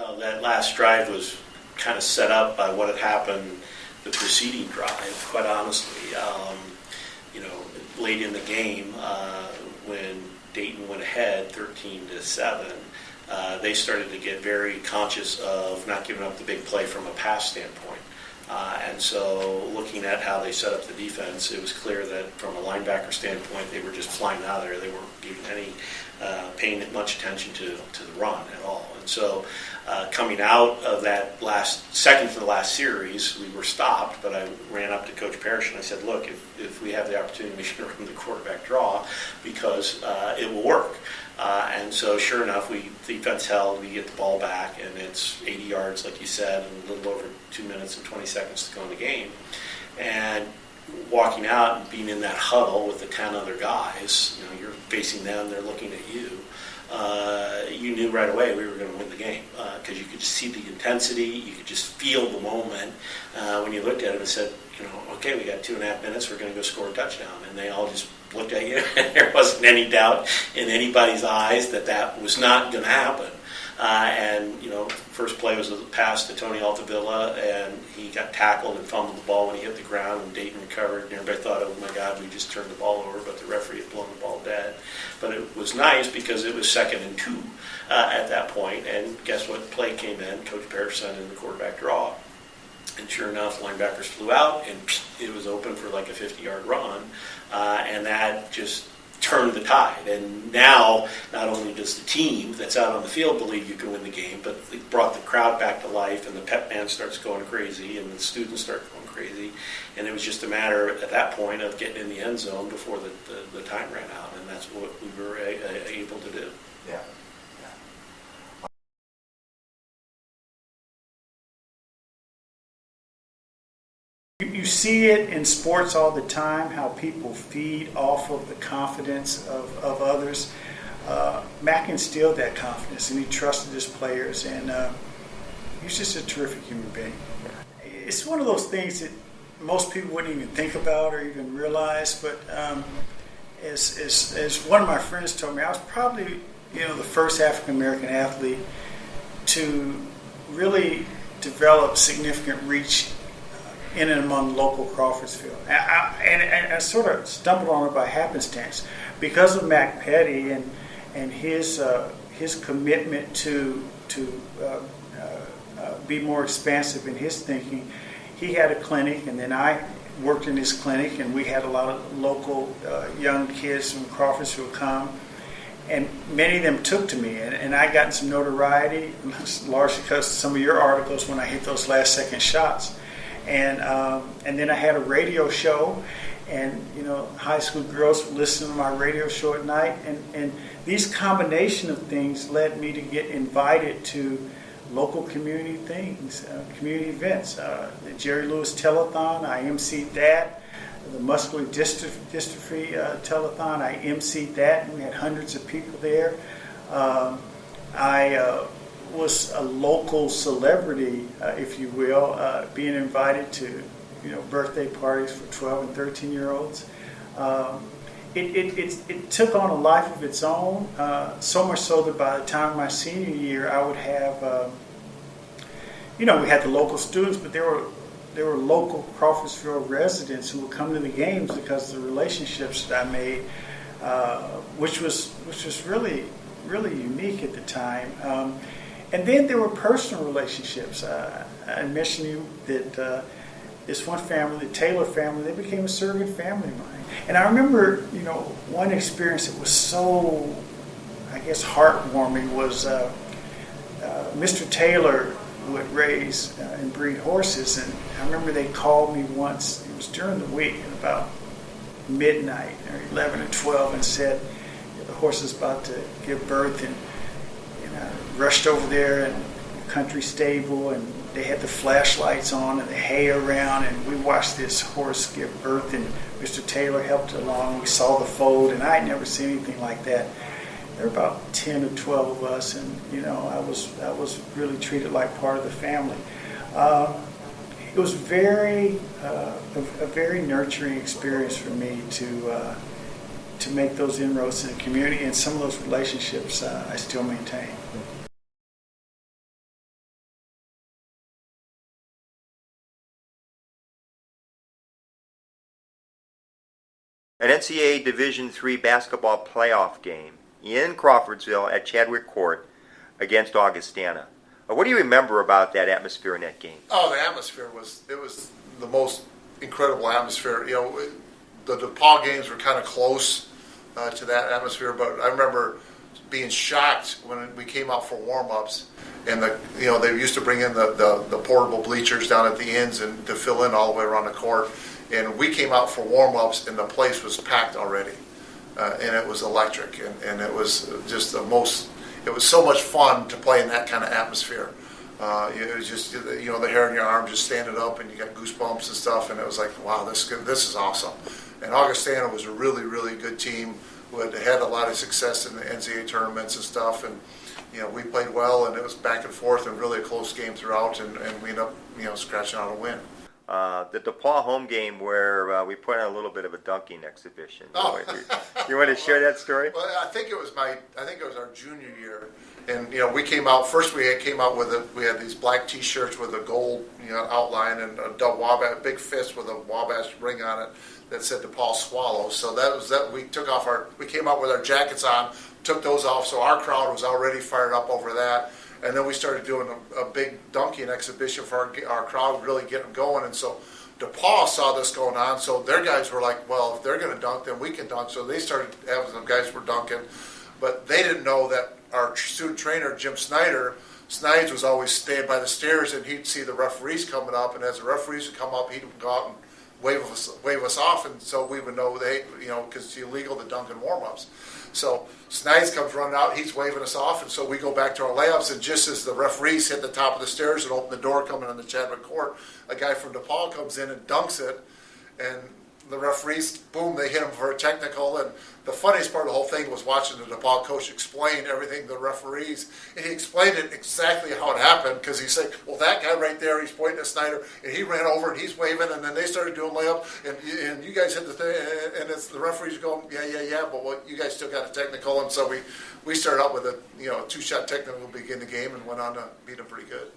Well, that last drive was kind of set up by what had happened the preceding drive, quite honestly. Late in the game, when Dayton went ahead 13-7, they started to get very conscious of not giving up the big play from a pass standpoint. And so looking at how they set up the defense, it was clear that from a linebacker standpoint, they were just flying out of there. They weren't giving paying much attention to the run at all. And so coming out of that second to the last series, we were stopped, but I ran up to Coach Parrish and I said, look, if we have the opportunity, we should run the quarterback draw because it will work. And so sure enough, defense held, we get the ball back, and it's 80 yards, like you said, and a little over 2 minutes and 20 seconds to go in the game. And walking out and being in that huddle with the 10 other guys, you're facing them, they're looking at you. You knew right away we were going to win the game because you could just see the intensity, you could just feel the moment when you looked at it and said, okay, we got 2.5 minutes, we're going to go score a touchdown. And they all just looked at you, and there wasn't any doubt in anybody's eyes that was not going to happen. First play was a pass to Tony Altavilla, and he got tackled and fumbled the ball when he hit the ground, and Dayton recovered, and everybody thought, oh my God, we just turned the ball over, but the referee had blown the ball dead. But it was nice because it was 2nd and 2 at that point, and guess what play came in? Coach Parrish sent in the quarterback draw. And sure enough, linebackers flew out, and it was open for like a 50-yard run, and that just turned the tide. And now, not only does the team that's out on the field believe you can win the game, but it brought the crowd back to life, and the pep band starts going crazy, and the students start going crazy. And it was just a matter at that point of getting in the end zone before the time ran out, and that's what we were able to do. Yeah. You see it in sports all the time, how people feed off of the confidence of others. Mac instilled that confidence, and he trusted his players, and he's just a terrific human being. It's one of those things that most people wouldn't even think about or even realize, but as one of my friends told me, I was probably the first African-American athlete to really develop significant reach in and among local Crawfordsville. And I sort of stumbled on it by happenstance because of Mac Petty and his commitment to be more expansive in his thinking. He had a clinic, and then I worked in his clinic, and we had a lot of local young kids from Crawfordsville come, and many of them took to me, and I got some notoriety, largely because of some of your articles when I hit those last second shots. And then I had a radio show, and high school girls would listen to my radio show at night, and these combination of things led me to get invited to local community things, community events. The Jerry Lewis Telethon, I emceed that. The Muscular Dystrophy Telethon, I emceed that, and we had hundreds of people there. I was a local celebrity, if you will, being invited to birthday parties for 12 and 13-year-olds. It took on a life of its own, so much so that by the time of my senior year, I would have, we had the local students, but there were local Crawfordsville residents who would come to the games because of the relationships that I made, which was really, really unique at the time. And then there were personal relationships. I mentioned to you that this one family, the Taylor family, they became a surrogate family of mine. And I remember, one experience that was so, I guess, heartwarming was Mr. Taylor would raise and breed horses. And I remember they called me once, it was during the week, at about midnight, or 11 or 12, and said, the horse is about to give birth, and I rushed over there in the country stable, and they had the flashlights on and the hay around, and we watched this horse give birth, and Mr. Taylor helped along. We saw the fold, and I had never seen anything like that. There were about 10 or 12 of us, and I was really treated like part of the family. It was a very nurturing experience for me to make those inroads in the community, and some of those relationships I still maintain. an NCAA Division III basketball playoff game in Crawfordsville at Chadwick Court against Augustana. What do you remember about that atmosphere in that game? Oh, the atmosphere was the most incredible atmosphere. The DePaul games were kind of close to that atmosphere, but I remember being shocked when we came out for warm-ups, and they used to bring in the portable bleachers down at the ends and to fill in all the way around the court, and we came out for warm-ups and the place was packed already, and it was electric, and it was just it was so much fun to play in that kind of atmosphere. It was just, the hair on your arm just standing up and you got goosebumps and stuff, and it was like, wow, this is awesome. And Augustana was a really, really good team who had a lot of success in the NCAA tournaments and stuff, and we played well, and it was back and forth and really a close game throughout, and we ended up scratching out a win. The DePaul home game where we put on a little bit of a dunking exhibition. Oh. You want to share that story? Well, I think it was our junior year, and we came out first. We had these black T-shirts with a gold outline and a Wabash big fist with a Wabash ring on it that said DePaul Swallows. So we came out with our jackets on, took those off, so our crowd was already fired up over that. And then we started doing a big dunking exhibition for our crowd, really get them going. And so DePaul saw this going on, so their guys were like, well, if they're going to dunk, then we can dunk. So they started having some guys were dunking. But they didn't know that our student trainer, Jim Snides was always staying by the stairs, and he'd see the referees coming up. And as the referees would come up, he'd go out and wave us off. And so we would know because it's illegal to dunk in warm-ups. So Snides comes running out, he's waving us off, and so we go back to our layups, and just as the referees hit the top of the stairs and open the door coming on the Chadwick court, a guy from DePaul comes in and dunks it, and the referees, boom, they hit him for a technical. And the funniest part of the whole thing was watching the DePaul coach explain everything to the referees, and he explained it exactly how it happened, because he said, well, that guy right there, he's pointing at Snyder, and he ran over and he's waving, and then they started doing layup, and you guys hit the thing, and it's the referees going, yeah, but you guys still got a technical. And so we started out with a 2-shot technical to begin the game and went on to beat them pretty good.